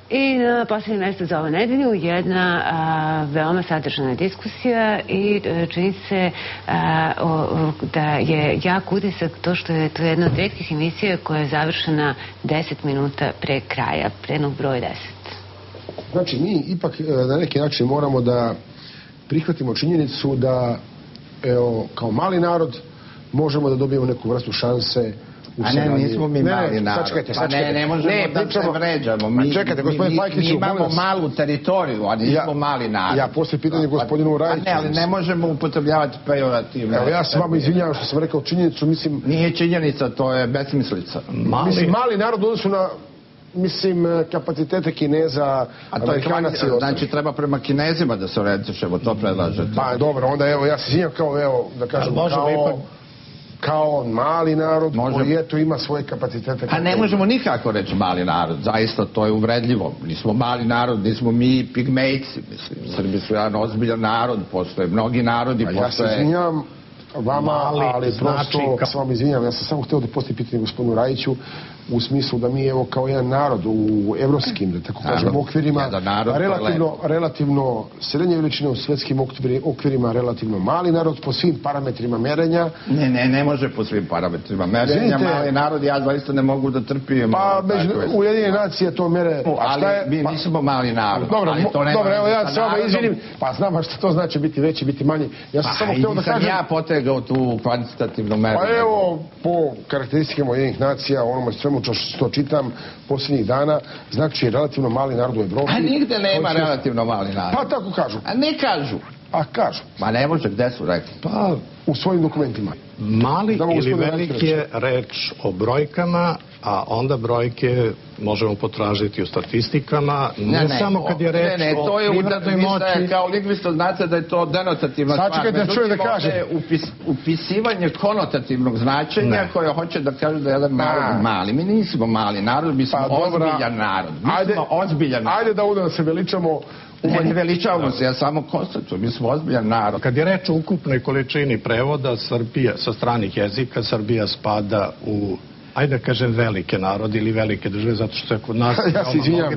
I na posljednje mjesto za ovu nedelju jedna veoma sadržana diskusija i čini se da je jak utisak to što je to jedna od retkih emisija koja je završena 10 minuta pre kraja, predlog broj 10. Znači, mi ipak na neki način moramo da prihvatimo činjenicu da, evo, kao mali narod možemo da dobijemo neku vrstu šanse. A ne, nismo mi mali narod. Pa ne možemo da se vređamo. Mi imamo malu teritoriju, a nismo mali narod. Ja poslije pitanje gospodinu Rajiću. Ne, ali ne možemo upotrebljavati pejorativno. Evo, ja se vama izvinjavam što sam rekao činjenicu, mislim... Nije činjenica, to je besmislica. Mislim, mali narod u odnosu na, mislim, kapacitete Kineza, Amerikanaca. Znači, treba prema Kinezima da se orijentišemo, to predlažete. Pa, dobro, onda evo, ja se izvinjam kao, evo, da kažem, kao mali narod koji eto ima svoje kapacitete. A ne možemo nikako reći mali narod, zaista to je uvredljivo. Nismo mali narod, nismo mi pigmejci, mislim. Srbi su jedan ozbiljan narod, postoje mnogi narodi, postoje... Ja se izvinjam vama, ali prosto s vam izvinjam, ja sam samo hteo da postavim pitanje gospodinu Rajiću u smislu da mi evo kao jedan narod u evropskim, da tako kažem, okvirima, relativno srednje veličine, u svetskim okvirima relativno mali narod po svim parametrima merenja. Ne može po svim parametrima merenja, mali narod, ja zaista ne mogu da trpim. Pa Ujedinjene nacije to mere... Ali mi nismo mali narod. Dobro, evo ja se vama izvinim, pa znam što to znači biti veći, biti manji. Ja sam samo hteo da kažem... Pa i nisam ja potegao tu kvantitativnu meru. Pa evo, po karakteristikama Ujedinjenih nacija, onome svemu što čitam posljednjih dana, znači relativno mali narod u Evropi. A nigde nema relativno mali narod. Pa tako kažu. A ne kažu. A kažu. Ma ne može, gde su rekli? Pa u svojim dokumentima. Mali ili veliki je reč o brojkama, a onda brojke možemo potražiti u statistikama, ne samo kad je reč o privrednoj moći. Kao lingvista znate da je to denotativna stvar. Sačekajte da čuje da kaže. Upisivanje konotativnog značenja koje hoće da kaže da je jedan narod mali. Mi nismo mali narod, mi smo ozbiljan narod. Mi smo ozbiljan narod. Ajde da ovdje se veličamo. Ne veličavamo se, ja samo konstatujem, mi smo ozbiljan narod. Kad je reč o ukupnoj količini prevoda sa stranih jezika, Srbija spada u, ajde da kažem, velike narode ili velike države, zato što je kod nas... Ja se izvinjam.